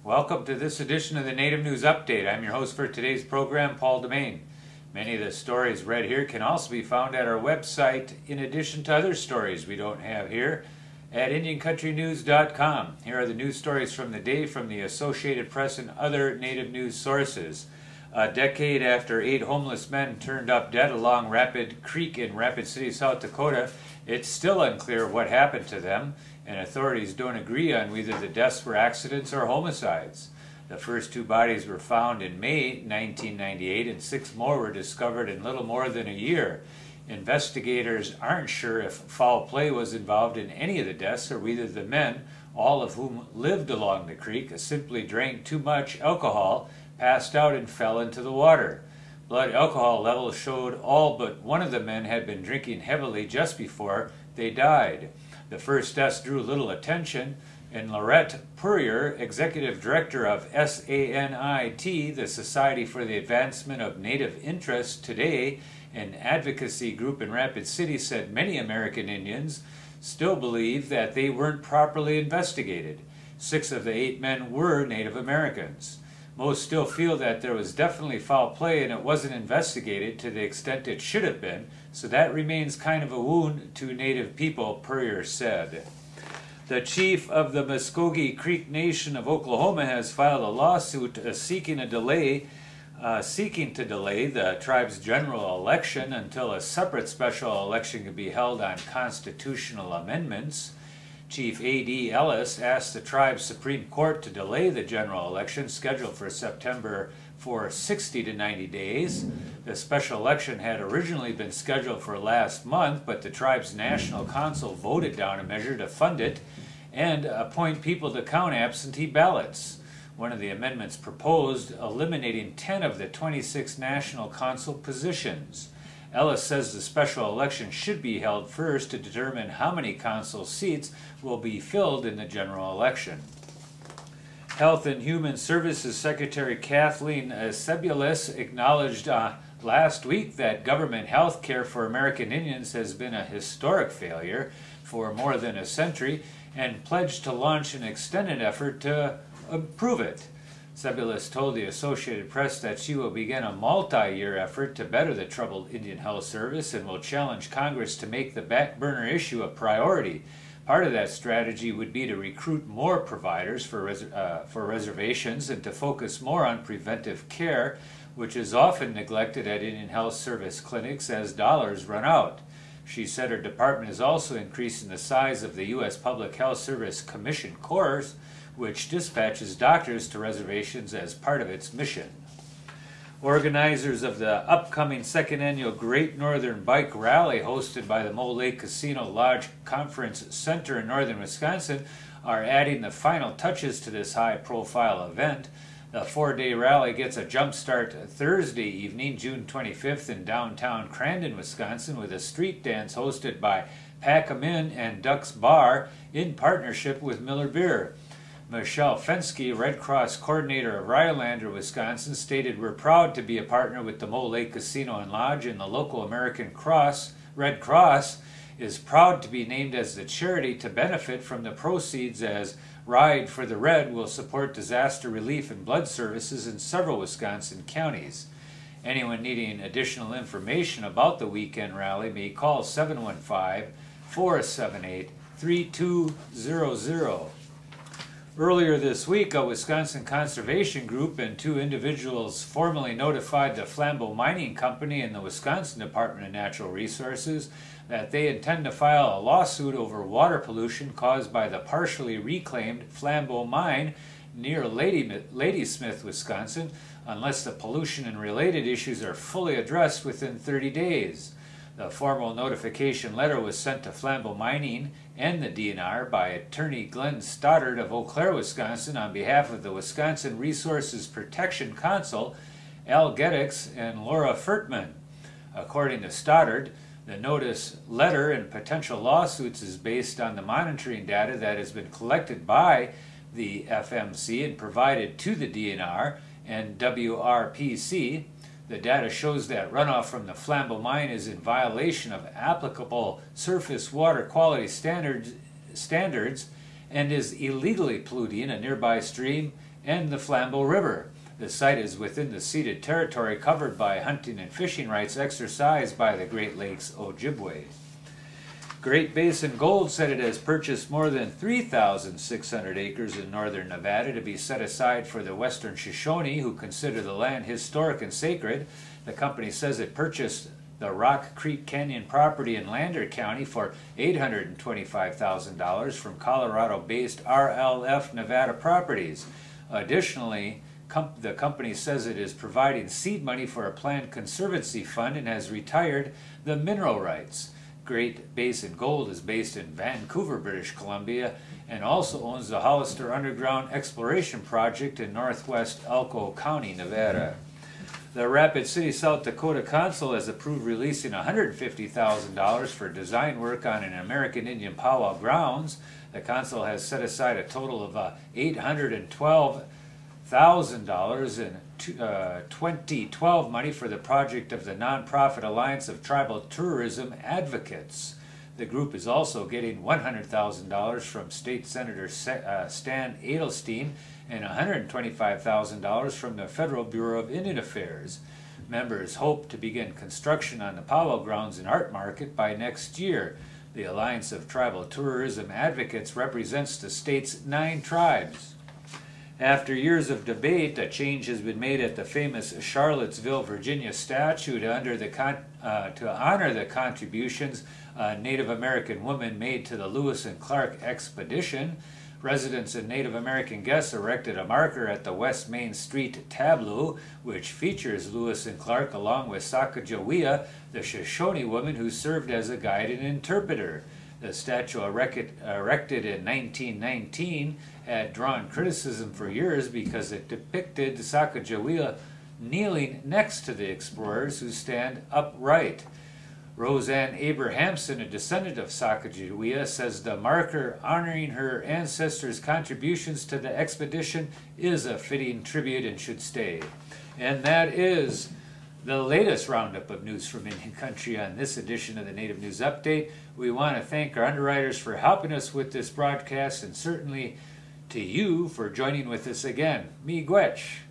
Welcome to this edition of the Native News Update. I'm your host for today's program, Paul Demain. Many of the stories read here can also be found at our website, in addition to other stories we don't have here, at IndianCountryNews.com. Here are the news stories from the day from the Associated Press and other Native news sources. A decade after 8 homeless men turned up dead along Rapid Creek in Rapid City, South Dakota, it's still unclear what happened to them, and authorities don't agree on whether the deaths were accidents or homicides. The first 2 bodies were found in May 1998, and 6 more were discovered in little more than a year. Investigators aren't sure if foul play was involved in any of the deaths or whether the men, all of whom lived along the creek, simply drank too much alcohol, passed out, and fell into the water. Blood alcohol levels showed all but one of the men had been drinking heavily just before they died. The first deaths drew little attention, and Lorette Purrier, executive director of SANIT, the Society for the Advancement of Native Interests Today, an advocacy group in Rapid City, said many American Indians still believe that they weren't properly investigated. 6 of the 8 men were Native Americans. Most still feel that there was definitely foul play and it wasn't investigated to the extent it should have been, so that remains kind of a wound to Native people, Purrier said. The chief of the Muskogee Creek Nation of Oklahoma has filed a lawsuit seeking to delay the tribe's general election until a separate special election can be held on constitutional amendments. Chief A.D. Ellis asked the tribe's Supreme Court to delay the general election scheduled for September for 60 to 90 days. The special election had originally been scheduled for last month, but the tribe's National Council voted down a measure to fund it and appoint people to count absentee ballots. One of the amendments proposed eliminating 10 of the 26 National Council positions. Ellis says the special election should be held first to determine how many council seats will be filled in the general election. Health and Human Services Secretary Kathleen Sebelius acknowledged last week that government health care for American Indians has been a historic failure for more than a century and pledged to launch an extended effort to improve it. Sebelius told the Associated Press that she will begin a multi-year effort to better the troubled Indian Health Service and will challenge Congress to make the back burner issue a priority. Part of that strategy would be to recruit more providers for reservations and to focus more on preventive care, which is often neglected at Indian Health Service clinics as dollars run out. She said her department is also increasing the size of the U.S. Public Health Service Commission Corps, which dispatches doctors to reservations as part of its mission. Organizers of the upcoming 2nd Annual Great Northern Bike Rally hosted by the Mole Lake Casino Lodge Conference Center in northern Wisconsin are adding the final touches to this high-profile event. The 4-day rally gets a jump start Thursday evening, June 25th in downtown Crandon, Wisconsin, with a street dance hosted by Pack-A-Min and Ducks Bar in partnership with Miller Beer. Michelle Fensky, Red Cross coordinator of Rhinelander, Wisconsin, stated, "We're proud to be a partner with the Mole Lake Casino and Lodge, and the local American Red Cross is proud to be named as the charity to benefit from the proceeds, as Ride for the Red will support disaster relief and blood services in several Wisconsin counties." Anyone needing additional information about the weekend rally may call 715-478-3200. Earlier this week, a Wisconsin conservation group and 2 individuals formally notified the Flambeau Mining Company and the Wisconsin Department of Natural Resources that they intend to file a lawsuit over water pollution caused by the partially reclaimed Flambeau Mine near Ladysmith, Wisconsin, unless the pollution and related issues are fully addressed within 30 days. The formal notification letter was sent to Flambeau Mining and the DNR by attorney Glenn Stoddard of Eau Claire, Wisconsin, on behalf of the Wisconsin Resources Protection Council, Al Geddix and Laura Furtman. According to Stoddard, the notice letter and potential lawsuits is based on the monitoring data that has been collected by the FMC and provided to the DNR and WRPC. The data shows that runoff from the Flambeau mine is in violation of applicable surface water quality standards and is illegally polluting a nearby stream and the Flambeau River. The site is within the ceded territory covered by hunting and fishing rights exercised by the Great Lakes Ojibwe. Great Basin Gold said it has purchased more than 3,600 acres in northern Nevada to be set aside for the Western Shoshone, who consider the land historic and sacred. The company says it purchased the Rock Creek Canyon property in Lander County for $825,000 from Colorado-based RLF Nevada Properties. Additionally, the company says it is providing seed money for a planned conservancy fund and has retired the mineral rights. Great Basin Gold is based in Vancouver, British Columbia, and also owns the Hollister Underground Exploration Project in northwest Elko County, Nevada. The Rapid City, South Dakota Council has approved releasing $150,000 for design work on an American Indian powwow grounds. The council has set aside a total of $812,000 in 2012 money for the project of the nonprofit Alliance of Tribal Tourism Advocates. The group is also getting $100,000 from State Senator Stan Edelstein and $125,000 from the Federal Bureau of Indian Affairs. Members hope to begin construction on the powwow grounds and art market by next year. The Alliance of Tribal Tourism Advocates represents the state's 9 tribes. After years of debate, a change has been made at the famous Charlottesville, Virginia statue to honor the contributions a Native American woman made to the Lewis and Clark expedition. Residents and Native American guests erected a marker at the West Main Street tableau, which features Lewis and Clark along with Sacagawea, the Shoshone woman who served as a guide and interpreter. The statue, erected in 1919, had drawn criticism for years because it depicted Sacagawea kneeling next to the explorers who stand upright. Roseanne Abrahamson, a descendant of Sacagawea, says the marker honoring her ancestors' contributions to the expedition is a fitting tribute and should stay. And that is the latest roundup of news from Indian Country on this edition of the Native News Update. We want to thank our underwriters for helping us with this broadcast, and certainly to you for joining with us again. Miigwech.